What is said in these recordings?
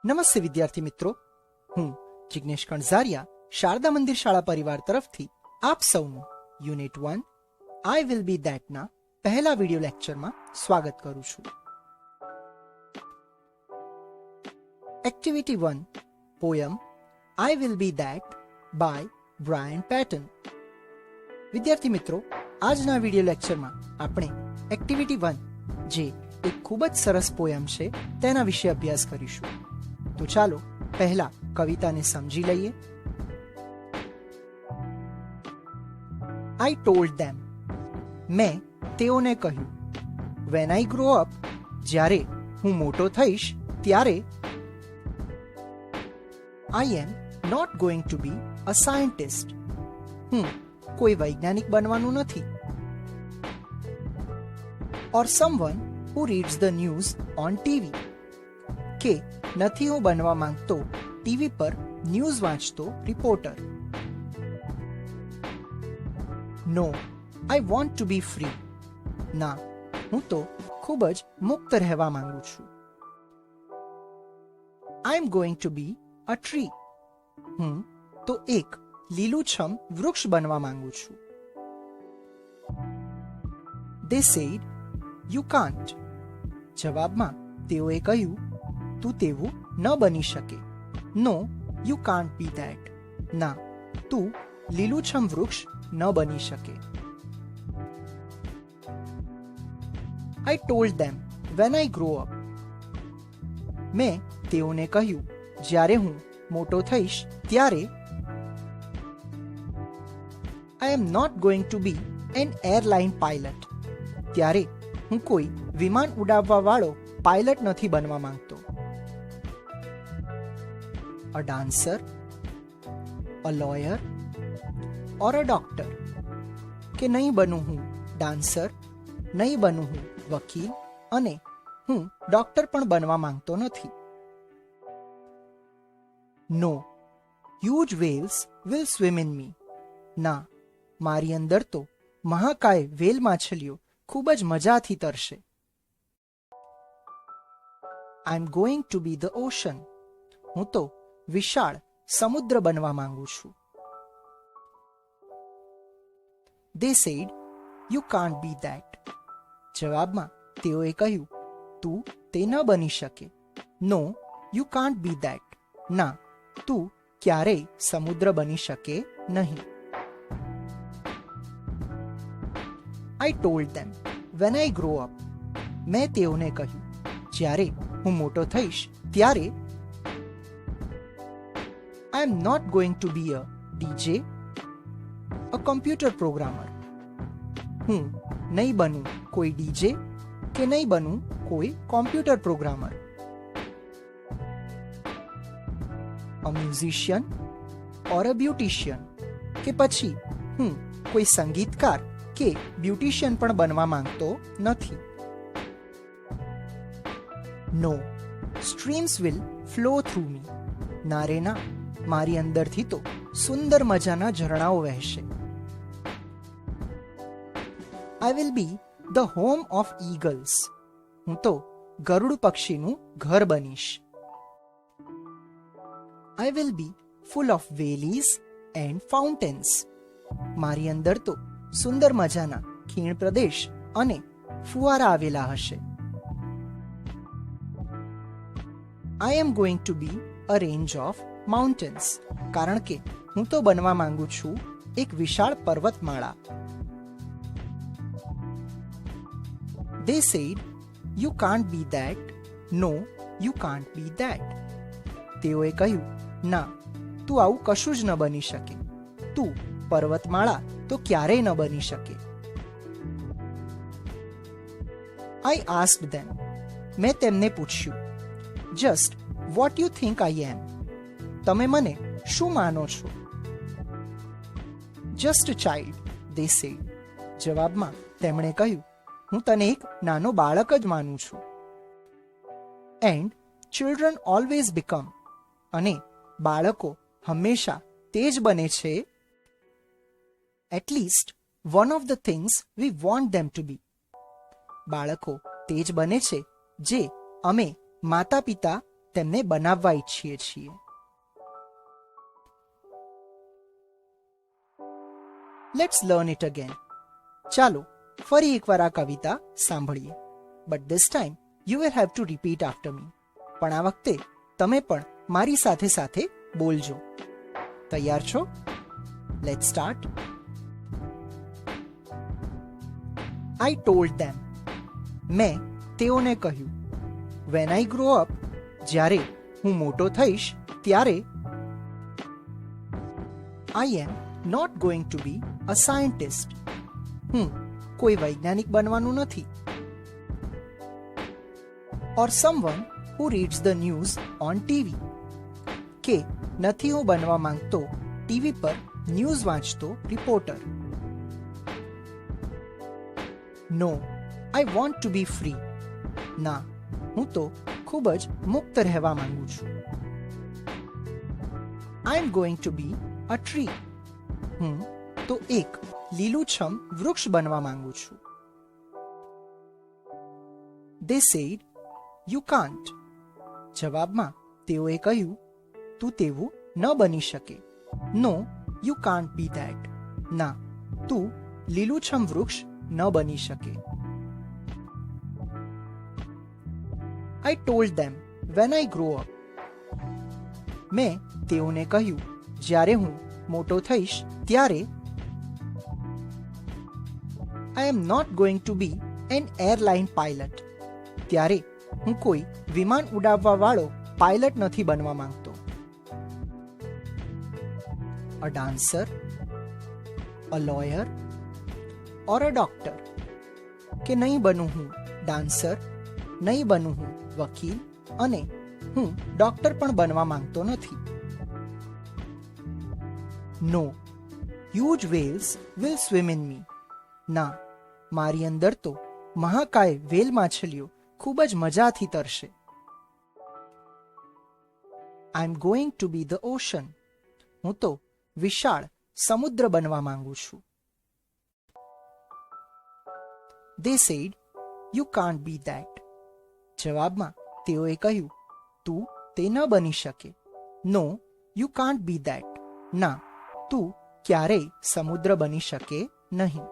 નમસ્તે વિદ્યાર્થી મિત્રો, હું જિગ્નેશ કણઝારિયા શારદા મંદિર શાળા પરિવાર તરફથી આપ સૌનું યુનિટ 1 આઈ વિલ બી ધેટના પહેલા વિડિયો લેક્ચરમાં સ્વાગત કરું છું. Activity 1 poem I will be that by Brian Patten. વિદ્યાર્થી મિત્રો, આજના વિડિયો લેક્ચરમાં આપણે એક્ટિવિટી 1 જે એક ખૂબ જ સરસ પોયમ છે તેના વિશે અભ્યાસ કરીશું. તો ચાલો પહેલા કવિતાને સમજી લઈએ. આઈ ટોલ્ડ ધેમ, મેં તેઓને કહ્યું. વેન આઈ ગ્રો અપ, જ્યારે હું મોટો થઈશ ત્યારે. I am not going to be a scientist, હું કોઈ વૈજ્ઞાનિક બનવાનું નથી. Or someone who reads the news on TV, કે નથી હું બનવા માંગતો ટીવી પર ન્યૂઝ વાંચતો reporter. No, I want to be free, ના, હું તો ખૂબ જ મુક્ત રહેવા માંગુ છું. I am going to be a tree, હું તો એક લીલુંછમ વૃક્ષ બનવા માંગુ છું. દે સેડ, યુ કાન્ટ, જવાબમાં તેઓએ કહ્યું, તું તેવું ન બની શકે. No, you can't be that, ના, તું લીલુંછમ વૃક્ષ ન બની શકે. I told them when I grow up, મેં તેઓને કહ્યું જ્યારે હું મોટો થઈશ ત્યારે. I am not going to be an airline pilot, ત્યારે હું કોઈ વિમાન ઉડાવવા વાળો પાયલટ નથી બનવા માંગતો. અ dancer, a lawyer or a doctor, કે નહીં બનું હું ડાન્સર, નહીં બનું હું વકીલ, અને હું ડોક્ટર પણ બનવા માંગતો નથી. No, huge whales will swim in me, ના, મારી અંદર તો મહાકાય વેલ માછલીઓ ખૂબ જ મજાથી તરશે. I am going to be the ocean, હું તો વિશાળ સમુદ્ર બનવા માંગુ છું. They said, you can't be that, જવાબમાં તેઓએ કહ્યું, તું તે ન બની શકે. No, you can't be that, ના, તું ક્યારેય સમુદ્ર બની શકે નહીં. I told them when I grow up, મેં તેઓને કહ્યું જ્યારે હું મોટો થઈશ ત્યારે. I am not going to be a DJ, a computer programmer, હું નહીં બનું કોઈ ડીજે કે નહીં બનું કોઈ computer programmer. A musician or a beautician, કે પછી હું કોઈ સંગીતકાર કે બ્યુટિશિયન પણ બનવા માંગતો નથી. નો, સ્ટ્રીમ્સ વિલ ફ્લો થ્રુ મી, ના રે ના, મારી અંદરથી તો સુંદર મજાના ઝરણાઓ વહેશે. I will be the home of eagles, હું તો ગરુડ પક્ષીનું ઘર બનીશ. I will be full of valleys and fountains, મારી અંદર તો સુંદર મજાના ખીણ પ્રદેશ અને ફુવારા આવેલા હશે. I am going to be a range of mountains, કારણ કે હું તો બનવા માંગુ છું એક વિશાળ પર્વતમાળા. They said, you can't be that, no, you can't be that, તેઓએ કહ્યું, ના, તું આવું કશું જ ન બની શકે. તું પર્વતમાળા તો ક્યારેય ન બની શકે. આઈ આસ્ક્ડ ધેમ, મેં તેમને પૂછ્યું. Just what you think I am, તમે મને શું માનો છો. Just a child, they said, જવાબમાં તેમણે કહ્યું, હું તને એક નાનો બાળક જ માનું છું. એન્ડ ચિલ્ડ્રન ઓલવેઝ બીકમ, અને બાળકો હંમેશા તે જ બને છે. At least one of the things we want them to be, બાળકો તે જ બને છે જે અમે માતા પિતા તેમને બનાવવા ઈચ્છીએ છીએ. Let's learn it again. ચાલો ફરી એકવાર આ કવિતા સાંભળીએ. But this time you will have to repeat after મી. પણ આ વખતે તમે પણ મારી સાથે સાથે બોલજો. તૈયાર છો? Let's start. I told them. મેં તેઓને કહ્યું. When I grow up, જ્યારે હું મોટો થઈશ ત્યારે I am not going to be a scientist. હું કોઈ વૈજ્ઞાનિક બનવાનું નથી. Or someone who reads the news on TV. કે નથી હું બનવા માંગતો ટીવી પર ન્યૂઝ વાંચતો reporter. No, I want to be free. ના, હું તો ખૂબ જ મુક્ત રહેવા માંગુ છું. I am going to be a tree. હું તો એક લીલુંછમ વૃક્ષ બનવા માંગુ છું. They said, you can't. જવાબમાં તેઓએ કહ્યું, તું તેવું ન બની શકે. No, you can't be that. ના, તું લીલુંછમ વૃક્ષ ન બની શકે. I told them when I grow up. મેં તેઓને કહ્યું જ્યારે હું મોટો થઈશ ત્યારે I am not going to be an airline pilot. ત્યારે હું કોઈ વિમાન ઉડાવવા વાળો પાયલટ નથી બનવા માંગતો. A dancer, a lawyer or a doctor. કે નહીં બનું હું ડાન્સર, નહીં બનું હું વકીલ અને હું ડોક્ટર પણ બનવા માંગતો નથી. No, huge whales will swim in me. ના, મારી અંદર તો મહાકાય વેલ માછલીઓ ખૂબ જ મજાથી તરશે. I am going to be the ocean. હું તો વિશાળ સમુદ્ર બનવા માંગુ છું. They said, you can't be that. જવાબમાં તેઓએ કહ્યું, તું તે ન બની શકે. No, you can't be that. ના, તું ક્યારેય સમુદ્ર બની શકે નહીં.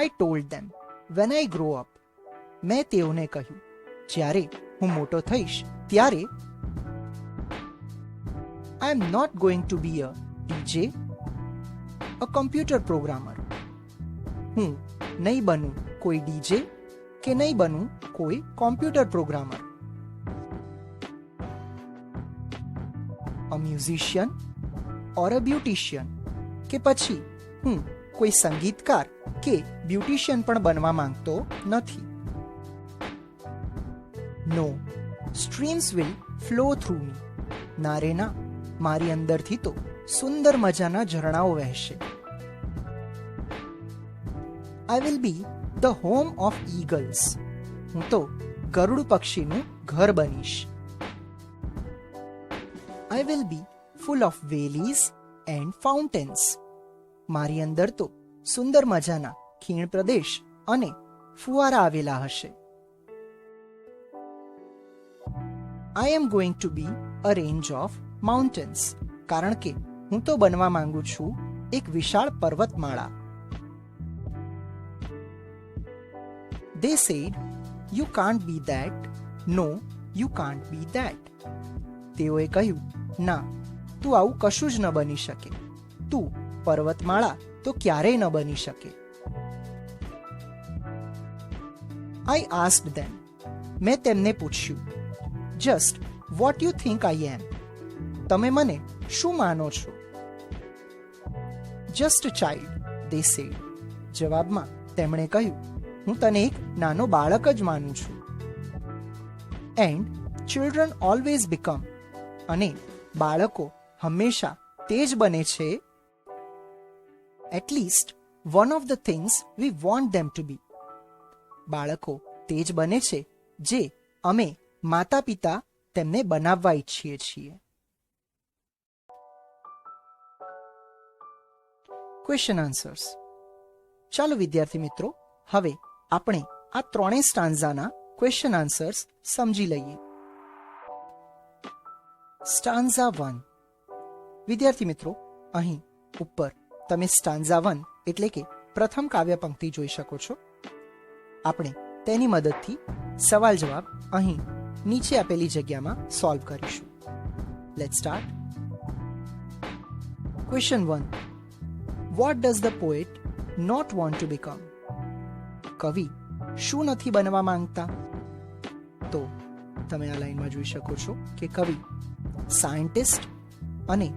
I told them when I grow up. મેં તેઓને કહ્યું જ્યારે હું મોટો થઈશ ત્યારે I am not going to be a DJ, a computer programmer. હું નહીં બનું કોઈ ડીજે કે નહીં બનું કોઈ computer programmer. A musician or a beautician. કે પછી હું કોઈ સંગીતકાર કે બ્યુટિશિયન પણ બનવા માંગતો નથી. No, streams will flow through me. ના રે ના, મારી અંદરથી તો સુંદર મજાના ઝરણાઓ વહેશે. I will be the home of eagles. હું તો ગરુડ પક્ષીનું ઘર બનીશ. I will be full of valleys and fountains. મારી અંદર તો સુંદર મજાના ખીણ પ્રદેશ અને ફુવારા આવેલા હશે. I am going to be a range of mountains. કારણ કે હું તો બનવા માંગુ છું એક વિશાળ પર્વતમાળા. They said, you can't be that. No, you can't be that. તેઓએ કહ્યું, ના, તું આવું કશું જ ન બની શકે. તું પર્વતમાળા તો ક્યારેય ન બની શકે. I asked them. મેં તેમને પૂછ્યું, just what you think I am. તમે મને શું માનો છો? Just a child, they said. જવાબમાં તેમણે કહ્યું, હું તને એક નાનો બાળક જ માનું છું. And children always become. અને બાળકો હંમેશા તે જ બને છે. At least one of the things we want them to be. બાળકો તે જ બને છે જે અમે માતા પિતા તેમને બનાવવા ઈચ્છીએ છીએ. Question answers. ચાલો વિદ્યાર્થી મિત્રો, હવે આપણે આ ત્રણેય સ્ટાન્ઝાના ક્વેશ્ચન આન્સર્સ સમજી લઈએ. સ્ટાન્ઝા 1. વિદ્યાર્થી મિત્રો, અહીં ઉપર તમે સ્ટાન્ઝા 1 એટલે કે પ્રથમ કાવ્ય પંક્તિ જોઈ શકો છો. આપણે તેની મદદથી સવાલ જવાબ અહીં નીચે આપેલી જગ્યામાં સોલ્વ કરીશું. Let's start. Question 1. What does the poet not want to become? કવિ શું નથી બનવા માંગતા? તો તમે આ લાઈનમાં જોઈ શકો છો કે કવિ સાયન્ટિસ્ટ અને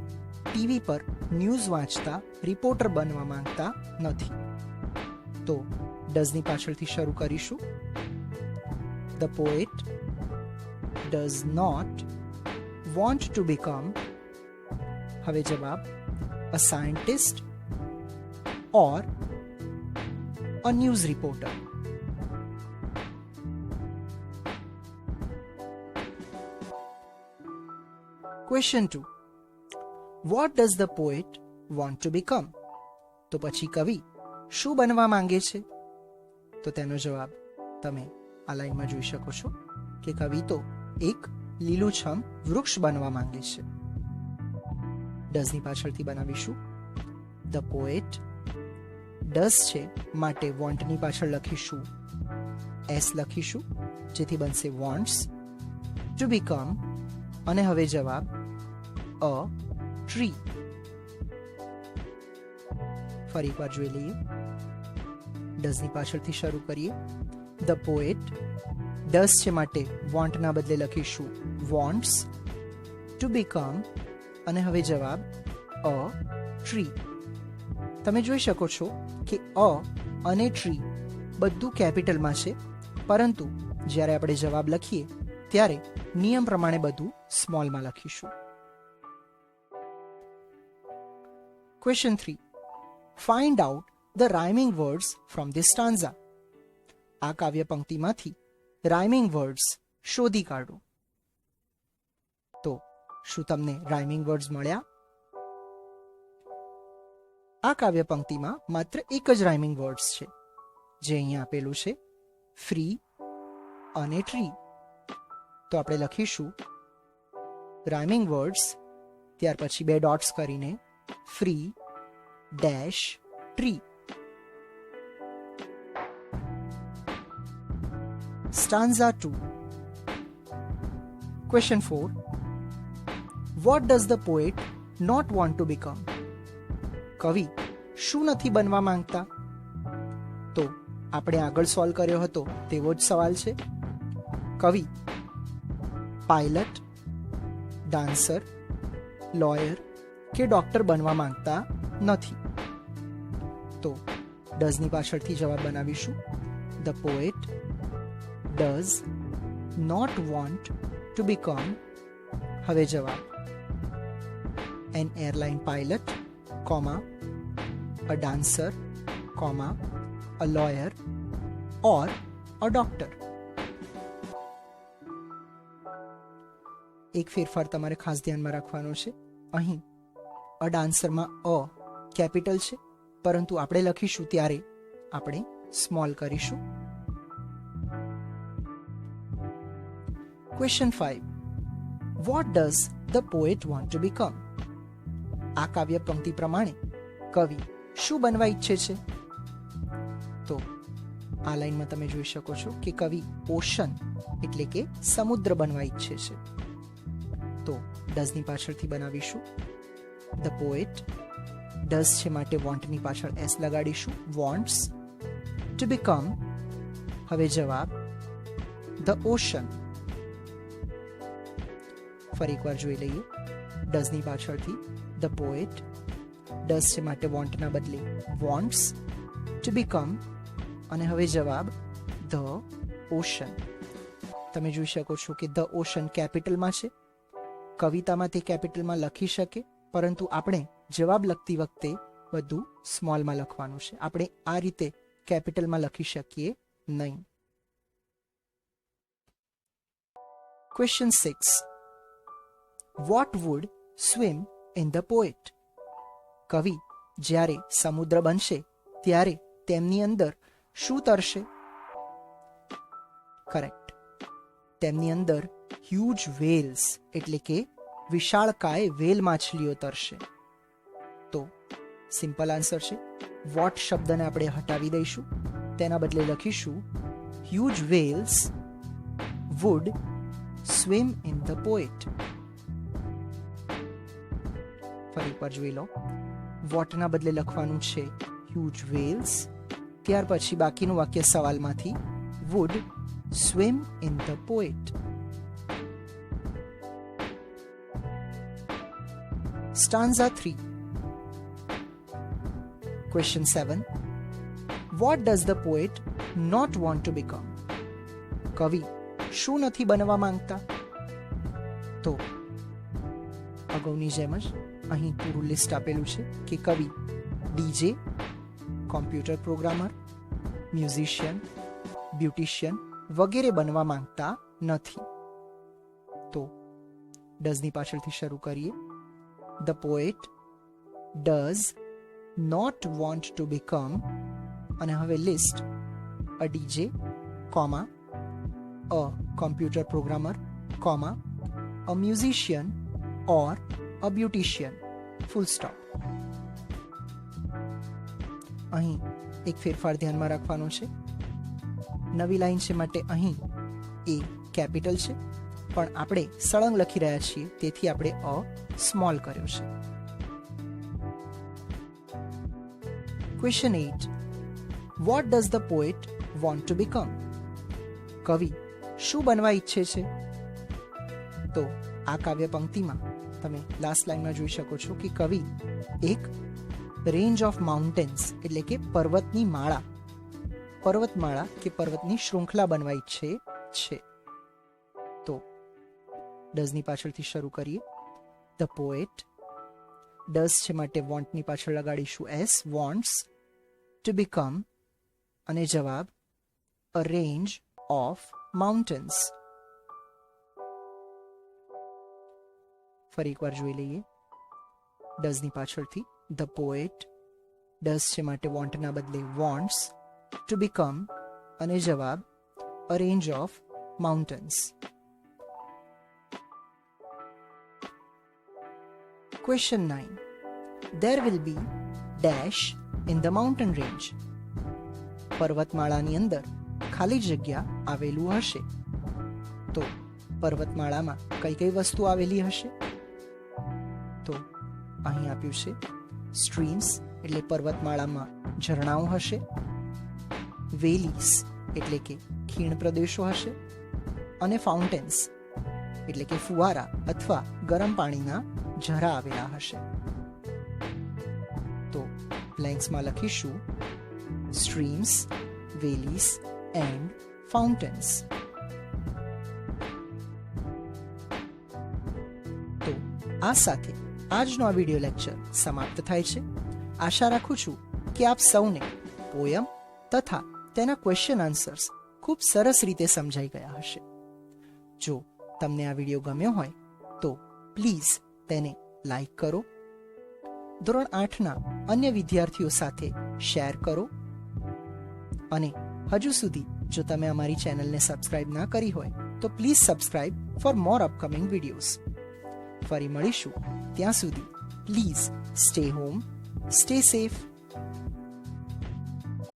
ટીવી પર ન્યૂઝ વાંચતા રિપોર્ટર બનવા માંગતા નથી. તો ડઝની પાછળથી શરૂ કરીશું. The poet does not want to become. હવે જવાબ a scientist or a news reporter. Question 2. What does the poet want to become? તો પછી કવિ શું બનવા માંગે છે? તો તેનો જવાબ તમે આ લાઈનમાં જોઈ શકો છો કે કવિ તો એક લીલુંછમ વૃક્ષ બનવા માંગે છે. ડઝની પાછળથી બનાવીશું. ધ પોએટ ડઝ છે માટે વોન્ટની પાછળ લખીશું એસ લખીશું, જેથી બનશે વોન્ટ્સ ટુ બીકમ. અને હવે જવાબ અ ટ્રી. ફરી એકવાર જોઈ લઈએ. ડઝની પાછળથી શરૂ કરીએ. ધ પોએટ ડઝ છે માટે વોન્ટના બદલે લખીશું વોન્ટ્સ ટુ બીકમ. અને હવે જવાબ અ ટ્રી. તમે જોઈ શકો છો કે અ અને ટ્રી બધું કેપિટલમાં છે, પરંતુ જ્યારે આપણે જવાબ લખીએ ત્યારે નિયમ પ્રમાણે બધું સ્મોલમાં લખીશું. Question 3. Find out the rhyming words from this stanza. આ કાવ્ય પંક્તિમાંથી રાઇમિંગ વર્ડ્સ શોધી કાઢો. તો શું તમને રાઇમિંગ વર્ડ્સ મળ્યા? આ કાવ્ય પંક્તિમાં માત્ર એક જ રાઇમિંગ વર્ડ્સ છે, જે અહીંયા આપેલું છે ફ્રી અને ટ્રી. તો આપણે લખીશું રાઇમિંગ વર્ડ્સ, ત્યાર પછી 2 ડોટ્સ કરીને free dash tree. Stanza 2. Question 4. What does the poet not want to become? કવિ શું નથી બનવા માંગતા? તો આપણે આગળ સોલ્વ કર્યો હતો તેવો જ સવાલ છે. કવિ પાયલટ, ડાન્સર, લોયર કે ડોક્ટર બનવા માંગતા નથી. તો ડઝની પાછળથી જવાબ બનાવીશું. The poet does not want to become. હવે જવાબ an airline pilot, comma a dancer, comma a lawyer or a doctor. એક ફેરફાર તમારે ખાસ ધ્યાનમાં રાખવાનો છે. અહીં અ ડાન્સરમાં અ કેપિટલ છે, પરંતુ આપણે લખીશું ત્યારે આપણે સ્મોલ કરીશું. Question 5. What does the poet want to become? આ કાવ્ય પંક્તિ પ્રમાણે કવિ શું બનવા ઈચ્છે છે? તો આ લાઈનમાં તમે જોઈ શકો છો કે કવિ ઓશન એટલે કે સમુદ્ર બનવા ઈચ્છે છે. તો ડઝની પાછળથી બનાવીશું. ધ પોએટ ડઝ છે માટે વોન્ટની પાછળ એસ લગાડીશું વોન્ટ્સ ટુ બીકમ. હવે જવાબ ધ ઓશન. ફરી એકવાર જોઈ લઈએ. ડઝની પાછળથી ધ પોએટ ડઝ છે માટે વોન્ટના બદલે વોન્ટ્સ ટુ બીકમ. અને હવે જવાબ ધ ઓશન. તમે જોઈ શકો છો કે ધ ઓશન કેપિટલમાં છે. કવિતામાં તે કેપિટલમાં લખી શકે, પરંતુ આપણે જવાબ લખતી વખતે બધું સ્મોલમાં લખવાનું છે. આપણે આ રીતે કેપિટલમાં લખી શકીએ નહીં. Question 6. What would swim in the poet? કવિ જ્યારે સમુદ્ર બનશે ત્યારે તેમની અંદર શું તરશે? કરેક્ટ. તેમની અંદર હ્યુજ વેલ્સ એટલે કે વિશાળકાય વેલ માછલીઓ તરશે. તો સિમ્પલ આન્સર છે વોટ શબ્દને આપણે હટાવી દઈશું, તેના બદલે લખીશું huge whales would swim in the poet. ફરી પર જોઈ લો, વોટના બદલે લખવાનું છે હ્યુજ વેલ્સ, ત્યાર પછી બાકીનું વાક્ય સવાલમાંથી would swim in the poet. Stanza 3. Question 7. What does the poet not want to become? કવિ શું નથી બનવા માંગતા? તો અગાઉની જેમ જ અહીં પૂરું લિસ્ટ આપેલું છે કે કવિ DJ, computer programmer, musician, beautician વગેરે બનવા માંગતા નથી. તો ડઝની પાછળથી શરૂ કરીએ. The poet does not want to become, અને હવે list a DJ, comma, a computer programmer, comma, a musician or a beautician, full stop. અહીં એક ફેરફાર ધ્યાનમાં રાખવાનો છે. નવી લાઈન છે માટે અહીં એ કેપિટલ છે, પણ આપણે સળંગ લખી રહ્યા છીએ તેથી આપણે અ સ્મોલ કર્યો છે. Question 8. What does the poet want to become? કવિ શું બનવા ઈચ્છે છે? તો આ કાવ્ય પંક્તિમાં તમે લાસ્ટ લાઈનમાં જોઈ શકો છો કે કવિ એક રેન્જ ઓફ માઉન્ટેન્સ એટલે કે પર્વતમાળા કે પર્વતની શૃંખલા બનવા ઈચ્છે છે. તો ડઝની પાછળથી શરૂ કરીએ. ધ પોએટ, ડઝ છે માટે વોન્ટની પાછળ લગાડીશું એસ, વોન્ટ્સ ટુ બીકમ, અને જવાબ અ રેન્જ ઓફ માઉન્ટેન્સ. ફરી એકવાર જોઈ લઈએ. ડઝની પાછળથી ધ પોએટ, ડઝ છે માટે વોન્ટના બદલે વોન્ટ્સ ટુ બીકમ, અને જવાબ a range of mountains. Question 9. There will be dash in the mountain range. પર્વતમાળાની અંદર ખાલી જગ્યા આવેલું હશે. તો પર્વતમાળામાં કઈ કઈ વસ્તુ આવેલી હશે? તો અહીં આપ્યું છે સ્ટ્રીમ્સ એટલે પર્વતમાળામાં ઝરણાઓ હશે, વેલીસ એટલે કે ખીણ પ્રદેશો હશે, અને ફાઉન્ટેન્સ એટલે કે ફુવારા અથવા ગરમ પાણીના ઝરા આવેલા હશે. તો બ્લેન્ક્સમાં લખીશું સ્ટ્રીમ્સ, વેલીસ એન્ડ ફાઉન્ટેન્સ. તો આ સાથે આજનો આ વિડિયો લેક્ચર સમાપ્ત થાય છે. આશા રાખું છું કે આપ સૌને પોયમ તથા તેના ક્વેશ્ચન આન્સર્સ ખૂબ સરસ રીતે સમજાઈ ગયા હશે. જો તમને આ વિડિયો ગમ્યો હોય તો પ્લીઝ તેને લાઈક કરો, ધોરણ 8ના અન્ય વિદ્યાર્થીઓ સાથે શેર કરો, અને હજુ સુધી જો તમે અમારી ચેનલને સબસ્ક્રાઇબ ના કરી હોય તો please subscribe for more upcoming videos. ફરી મળીશું, ત્યાં સુધી please stay home, stay safe